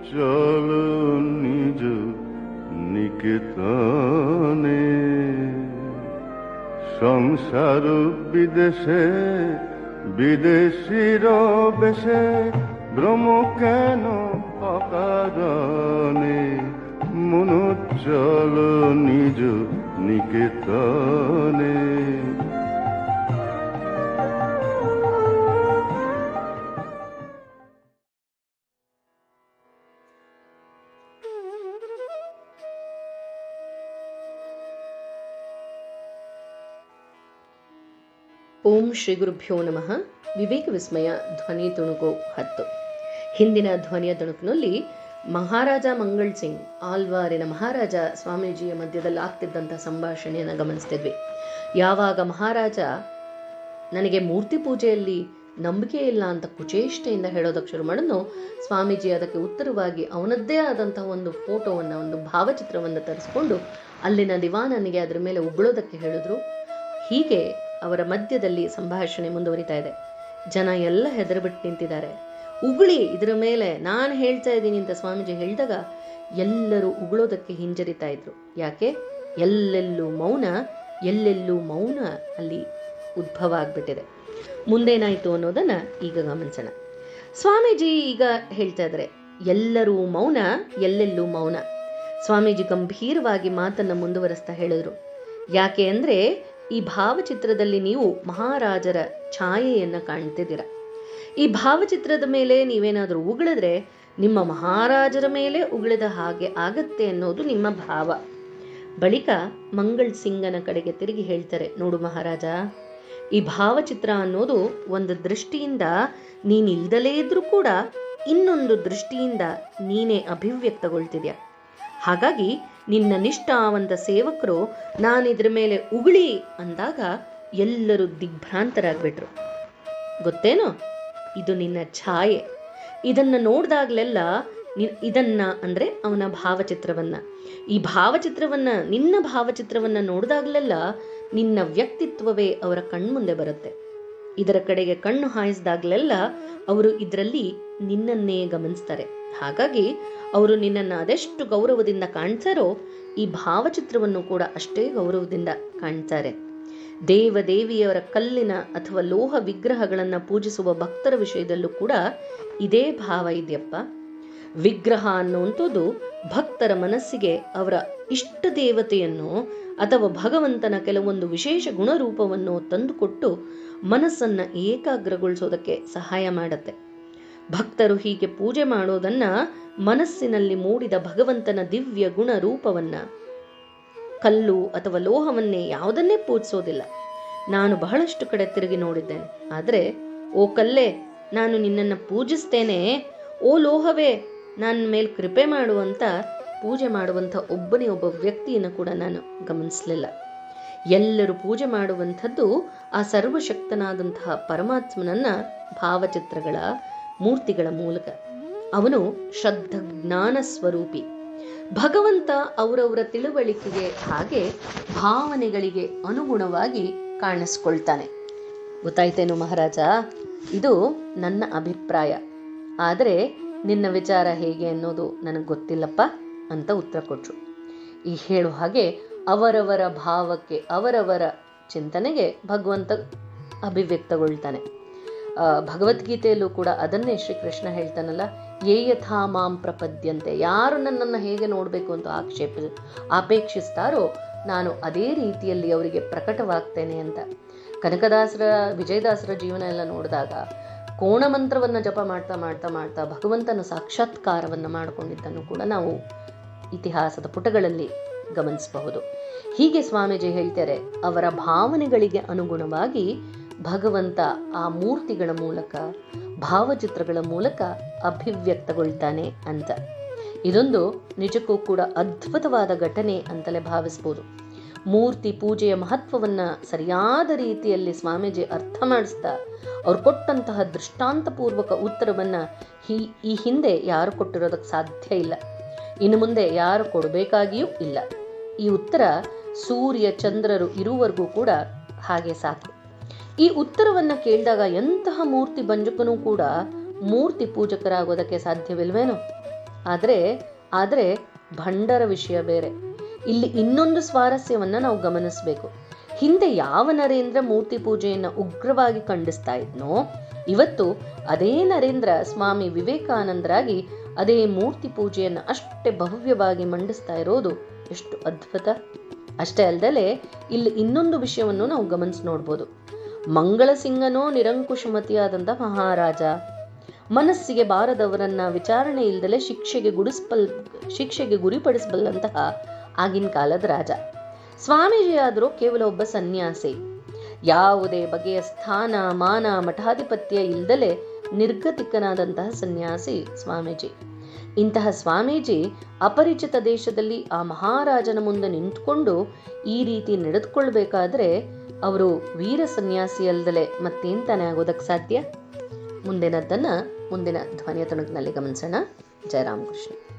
চলো নিজ নিকেতনে, সংসার বিদেশে বিদেশির বেশে ভ্রম কেন অকারণে, মন চলো নিজ নিকেতনে। ಓಂ ಶ್ರೀ ಗುರುಭ್ಯೋ ನಮಃ. ವಿವೇಕ ವಿಸ್ಮಯ ಧ್ವನಿ ತುಣುಕು 10. ಹಿಂದಿನ ಧ್ವನಿಯ ತುಣುಕಿನಲ್ಲಿ ಮಹಾರಾಜ ಮಂಗಳ್ ಸಿಂಗ್, ಆಲ್ವಾರಿನ ಮಹಾರಾಜ ಸ್ವಾಮೀಜಿಯ ಮಧ್ಯದಲ್ಲಿ ಆಗ್ತಿದ್ದಂಥ ಸಂಭಾಷಣೆಯನ್ನು ಗಮನಿಸ್ತಿದ್ವಿ. ಯಾವಾಗ ಮಹಾರಾಜ ನನಗೆ ಮೂರ್ತಿ ಪೂಜೆಯಲ್ಲಿ ನಂಬಿಕೆ ಇಲ್ಲ ಅಂತ ಕುಚೇಷ್ಟೆಯಿಂದ ಹೇಳೋದಕ್ಕೆ ಶುರು ಮಾಡಿದ್ನೋ, ಸ್ವಾಮೀಜಿ ಅದಕ್ಕೆ ಉತ್ತರವಾಗಿ ಅವನದ್ದೇ ಆದಂತಹ ಒಂದು ಫೋಟೋವನ್ನು, ಒಂದು ಭಾವಚಿತ್ರವನ್ನು ತರಿಸ್ಕೊಂಡು ಅಲ್ಲಿನ ದಿವಾನನಿಗೆ ಅದರ ಮೇಲೆ ಉಗುಳೋದಕ್ಕೆ ಹೇಳಿದ್ರು. ಹೀಗೆ ಅವರ ಮಧ್ಯದಲ್ಲಿ ಸಂಭಾಷಣೆ ಮುಂದುವರಿತಾ ಇದೆ. ಜನ ಎಲ್ಲ ಹೆದರ್ಬಿಟ್ಟು ನಿಂತಿದ್ದಾರೆ. ಉಗುಳಿ, ಇದರ ಮೇಲೆ ನಾನು ಹೇಳ್ತಾ ಇದ್ದೀನಿ ಅಂತ ಸ್ವಾಮೀಜಿ ಹೇಳಿದಾಗ ಎಲ್ಲರೂ ಉಗುಳೋದಕ್ಕೆ ಹಿಂಜರಿತಾ ಇದ್ರು. ಯಾಕೆ? ಎಲ್ಲೆಲ್ಲೂ ಮೌನ, ಎಲ್ಲೆಲ್ಲೂ ಮೌನ ಅಲ್ಲಿ ಉದ್ಭವ ಆಗ್ಬಿಟ್ಟಿದೆ. ಮುಂದೇನಾಯ್ತು ಅನ್ನೋದನ್ನ ಈಗ ಗಮನಿಸೋಣ. ಸ್ವಾಮೀಜಿ ಈಗ ಹೇಳ್ತಾ ಇದ್ದಾರೆ, ಎಲ್ಲರೂ ಮೌನ, ಎಲ್ಲೆಲ್ಲೂ ಮೌನ. ಸ್ವಾಮೀಜಿ ಗಂಭೀರವಾಗಿ ಮಾತನ್ನ ಮುಂದುವರಿಸ್ತಾ ಹೇಳಿದ್ರು. ಯಾಕೆ ಅಂದ್ರೆ, ಈ ಭಾವಚಿತ್ರದಲ್ಲಿ ನೀವು ಮಹಾರಾಜರ ಛಾಯೆಯನ್ನ ಕಾಣ್ತಿದ್ದೀರ. ಈ ಭಾವಚಿತ್ರದ ಮೇಲೆ ನೀವೇನಾದರೂ ಉಗುಳಿದ್ರೆ ನಿಮ್ಮ ಮಹಾರಾಜರ ಮೇಲೆ ಉಗುಳಿದ ಹಾಗೆ ಆಗತ್ತೆ ಅನ್ನೋದು ನಿಮ್ಮ ಭಾವ. ಬಳಿಕ ಮಂಗಳ್ ಸಿಂಗನ ಕಡೆಗೆ ತಿರುಗಿ ಹೇಳ್ತಾರೆ, ನೋಡು ಮಹಾರಾಜ, ಈ ಭಾವಚಿತ್ರ ಅನ್ನೋದು ಒಂದು ದೃಷ್ಟಿಯಿಂದ ನೀನ್ ಇಲ್ದಲೇ ಇದ್ರೂ ಕೂಡ ಇನ್ನೊಂದು ದೃಷ್ಟಿಯಿಂದ ನೀನೇ ಅಭಿವ್ಯಕ್ತಗೊಳ್ತಿದ್ಯಾ. ಹಾಗಾಗಿ ನಿನ್ನ ನಿಷ್ಠಾವಂತ ಸೇವಕರು ನಾನಿದ್ರ ಮೇಲೆ ಉಗುಳಿ ಅಂದಾಗ ಎಲ್ಲರೂ ದಿಗ್ಭ್ರಾಂತರಾಗ್ಬಿಟ್ರು. ಗೊತ್ತೇನೋ, ಇದು ನಿನ್ನ ಛಾಯೆ. ಇದನ್ನ ನೋಡ್ದಾಗ್ಲೆಲ್ಲ ಇದನ್ನ ಅಂದ್ರೆ ಅವನ ಭಾವಚಿತ್ರವನ್ನ, ಈ ಭಾವಚಿತ್ರವನ್ನ, ನಿನ್ನ ಭಾವಚಿತ್ರವನ್ನ ನೋಡ್ದಾಗ್ಲೆಲ್ಲ ನಿನ್ನ ವ್ಯಕ್ತಿತ್ವವೇ ಅವರ ಕಣ್ಮುಂದೆ ಬರುತ್ತೆ. ಇದರ ಕಡೆಗೆ ಕಣ್ಣು ಹಾಯಿಸಿದಾಗ್ಲೆಲ್ಲ ಅವರು ಇದರಲ್ಲಿ ನಿನ್ನನ್ನೇ ಗಮನಿಸ್ತಾರೆ. ಹಾಗಾಗಿ ಅವರು ನಿನ್ನನ್ನು ಅದೆಷ್ಟು ಗೌರವದಿಂದ ಕಾಣ್ತಾರೋ ಈ ಭಾವಚಿತ್ರವನ್ನು ಕೂಡ ಅಷ್ಟೇ ಗೌರವದಿಂದ ಕಾಣ್ತಾರೆ. ದೇವದೇವಿಯವರ ಕಲ್ಲಿನ ಅಥವಾ ಲೋಹ ವಿಗ್ರಹಗಳನ್ನು ಪೂಜಿಸುವ ಭಕ್ತರ ವಿಷಯದಲ್ಲೂ ಕೂಡ ಇದೇ ಭಾವ ಇದೆಯಪ್ಪ. ವಿಗ್ರಹ ಅನ್ನುವಂಥದ್ದು ಭಕ್ತರ ಮನಸ್ಸಿಗೆ ಅವರ ಇಷ್ಟ ದೇವತೆಯನ್ನು ಅಥವಾ ಭಗವಂತನ ಕೆಲವೊಂದು ವಿಶೇಷ ಗುಣರೂಪವನ್ನು ತಂದುಕೊಟ್ಟು ಮನಸ್ಸನ್ನ ಏಕಾಗ್ರಗೊಳಿಸೋದಕ್ಕೆ ಸಹಾಯ ಮಾಡುತ್ತೆ. ಭಕ್ತರು ಹೀಗೆ ಪೂಜೆ ಮಾಡೋದನ್ನ ಮನಸ್ಸಿನಲ್ಲಿ ಮೂಡಿದ ಭಗವಂತನ ದಿವ್ಯ ಗುಣ ರೂಪವನ್ನ, ಕಲ್ಲು ಅಥವಾ ಲೋಹವನ್ನೇ ಯಾವುದನ್ನೇ ಪೂಜಿಸೋದಿಲ್ಲ. ನಾನು ಬಹಳಷ್ಟು ಕಡೆ ತಿರುಗಿ ನೋಡಿದ್ದೇನೆ. ಆದರೆ ಓ ಕಲ್ಲೇ, ನಾನು ನಿನ್ನನ್ನು ಪೂಜಿಸ್ತೇನೆ, ಓ ಲೋಹವೇ, ನನ್ನ ಮೇಲೆ ಕೃಪೆ ಮಾಡುವಂತ ಪೂಜೆ ಮಾಡುವಂಥ ಒಬ್ಬನೇ ಒಬ್ಬ ವ್ಯಕ್ತಿಯನ್ನು ಕೂಡ ನಾನು ಗಮನಿಸಲಿಲ್ಲ. ಎಲ್ಲರೂ ಪೂಜೆ ಮಾಡುವಂಥದ್ದು ಆ ಸರ್ವಶಕ್ತನಾದಂತಹ ಪರಮಾತ್ಮನನ್ನ ಭಾವಚಿತ್ರಗಳ, ಮೂರ್ತಿಗಳ ಮೂಲಕ. ಅವನು ಶ್ರದ್ಧ ಜ್ಞಾನ ಸ್ವರೂಪಿ. ಭಗವಂತ ಅವರವರ ತಿಳುವಳಿಕೆಗೆ ಹಾಗೆ ಭಾವನೆಗಳಿಗೆ ಅನುಗುಣವಾಗಿ ಕಾಣಿಸ್ಕೊಳ್ತಾನೆ. ಗೊತ್ತಾಯ್ತೇನು ಮಹಾರಾಜ? ಇದು ನನ್ನ ಅಭಿಪ್ರಾಯ. ಆದರೆ ನಿನ್ನ ವಿಚಾರ ಹೇಗೆ ಅನ್ನೋದು ನನಗೆ ಗೊತ್ತಿಲ್ಲಪ್ಪ ಅಂತ ಉತ್ತರ ಕೊಟ್ರು. ಈ ಹೇಳೋ ಹಾಗೆ ಅವರವರ ಭಾವಕ್ಕೆ, ಅವರವರ ಚಿಂತನೆಗೆ ಭಗವಂತ ಅಭಿವ್ಯಕ್ತಗೊಳ್ತಾನೆ. ಭಗವದ್ಗೀತೆಯಲ್ಲೂ ಕೂಡ ಅದನ್ನೇ ಶ್ರೀಕೃಷ್ಣ ಹೇಳ್ತಾನಲ್ಲ, ಯೇ ಯಥಾ ಮಾಂ ಪ್ರಪದ್ಯಂತೆ, ಯಾರು ನನ್ನನ್ನು ಹೇಗೆ ನೋಡಬೇಕು ಅಂತ ಅಪೇಕ್ಷಿಸ್ತಾರೋ ನಾನು ಅದೇ ರೀತಿಯಲ್ಲಿ ಅವರಿಗೆ ಪ್ರಕಟವಾಗ್ತೇನೆ ಅಂತ. ಕನಕದಾಸರ, ವಿಜಯದಾಸರ ಜೀವನ ಎಲ್ಲ ನೋಡಿದಾಗ ಕೋಣ ಮಂತ್ರವನ್ನು ಜಪ ಮಾಡ್ತಾ ಮಾಡ್ತಾ ಮಾಡ್ತಾ ಭಗವಂತನ ಸಾಕ್ಷಾತ್ಕಾರವನ್ನು ಮಾಡಿಕೊಂಡಿದ್ದನ್ನು ಕೂಡ ನಾವು ಇತಿಹಾಸದ ಪುಟಗಳಲ್ಲಿ ಗಮನಿಸಬಹುದು. ಹೀಗೆ ಸ್ವಾಮೀಜಿ ಹೇಳ್ತಾರೆ, ಅವರ ಭಾವನೆಗಳಿಗೆ ಅನುಗುಣವಾಗಿ ಭಗವಂತ ಆ ಮೂರ್ತಿಗಳ ಮೂಲಕ, ಭಾವಚಿತ್ರಗಳ ಮೂಲಕ ಅಭಿವ್ಯಕ್ತಗೊಳ್ತಾನೆ ಅಂತ. ಇದೊಂದು ನಿಜಕ್ಕೂ ಕೂಡ ಅದ್ಭುತವಾದ ಘಟನೆ ಅಂತಲೇ ಭಾವಿಸ್ಬೋದು. ಮೂರ್ತಿ ಪೂಜೆಯ ಮಹತ್ವವನ್ನ ಸರಿಯಾದ ರೀತಿಯಲ್ಲಿ ಸ್ವಾಮೀಜಿ ಅರ್ಥ ಮಾಡಿಸ್ತಾ ಅವ್ರು ಕೊಟ್ಟಂತಹ ದೃಷ್ಟಾಂತಪೂರ್ವಕ ಉತ್ತರವನ್ನ ಈ ಹಿಂದೆ ಯಾರು ಕೊಟ್ಟಿರೋದಕ್ಕೆ ಸಾಧ್ಯ ಇಲ್ಲ, ಇನ್ನು ಮುಂದೆ ಯಾರು ಕೊಡಬೇಕಾಗಿಯೂ ಇಲ್ಲ. ಈ ಉತ್ತರ ಸೂರ್ಯ ಚಂದ್ರರು ಇರುವವರೆಗೂ ಕೂಡ ಹಾಗೆ ಸಾಕು. ಈ ಉತ್ತರವನ್ನ ಕೇಳಿದಾಗ ಎಂತಹ ಮೂರ್ತಿ ಭಂಜಕನೂ ಕೂಡ ಮೂರ್ತಿ ಪೂಜಕರಾಗೋದಕ್ಕೆ ಸಾಧ್ಯವಿಲ್ವೇನೋ? ಆದರೆ ಭಂಡರ ವಿಷಯ ಬೇರೆ. ಇಲ್ಲಿ ಇನ್ನೊಂದು ಸ್ವಾರಸ್ಯವನ್ನು ನಾವು ಗಮನಿಸಬೇಕು. ಹಿಂದೆ ಯಾವ ನರೇಂದ್ರ ಮೂರ್ತಿ ಪೂಜೆಯನ್ನು ಉಗ್ರವಾಗಿ ಖಂಡಿಸ್ತಾ ಇದ್ನೋ, ಇವತ್ತು ಅದೇ ನರೇಂದ್ರ ಸ್ವಾಮಿ ವಿವೇಕಾನಂದರಾಗಿ ಅದೇ ಮೂರ್ತಿ ಪೂಜೆಯನ್ನು ಅಷ್ಟೇ ಭವ್ಯವಾಗಿ ಮಂಡಿಸ್ತಾ ಇರೋದು ಎಷ್ಟು ಅದ್ಭುತ. ಅಷ್ಟೇ ಅಲ್ಲದೆ ಇಲ್ಲಿ ಇನ್ನೊಂದು ವಿಷಯವನ್ನು ನಾವು ಗಮನಿಸಿ ನೋಡ್ಬೋದು. ಮಂಗಳಸಿಂಗನೋ ನಿರಂಕುಶಮತಿಯಾದಂಥ ಮಹಾರಾಜ, ಮನಸ್ಸಿಗೆ ಬಾರದವರನ್ನ ವಿಚಾರಣೆ ಇಲ್ಲದಲೆ ಶಿಕ್ಷೆಗೆ ಗುರಿಪಡಿಸಬಲ್ಲಂತಹ ಆಗಿನ ಕಾಲದ ರಾಜ. ಸ್ವಾಮೀಜಿಯಾದರೂ ಕೇವಲ ಒಬ್ಬ ಸನ್ಯಾಸಿ, ಯಾವುದೇ ಬಗೆಯ ಸ್ಥಾನ ಮಾನ ಮಠಾಧಿಪತ್ಯ ಇಲ್ಲದಲೆ ನಿರ್ಗತಿಕನಾದಂತಹ ಸನ್ಯಾಸಿ ಸ್ವಾಮೀಜಿ. ಇಂತಹ ಸ್ವಾಮೀಜಿ ಅಪರಿಚಿತ ದೇಶದಲ್ಲಿ ಆ ಮಹಾರಾಜನ ಮುಂದೆ ನಿಂತ್ಕೊಂಡು ಈ ರೀತಿ ನಡೆದುಕೊಳ್ಬೇಕಾದ್ರೆ ಅವರು ವೀರ ಸನ್ಯಾಸಿ ಅಲ್ದಲೆ ಮತ್ತೇನ್ ತಾನೇ ಆಗೋದಕ್ಕೆ ಸಾಧ್ಯ? ಮುಂದಿನ ಧ್ವನಿಯ ತುಣುಕಿನಲ್ಲಿ ಗಮನಿಸೋಣ. ಜಯ ರಾಮಕೃಷ್ಣ.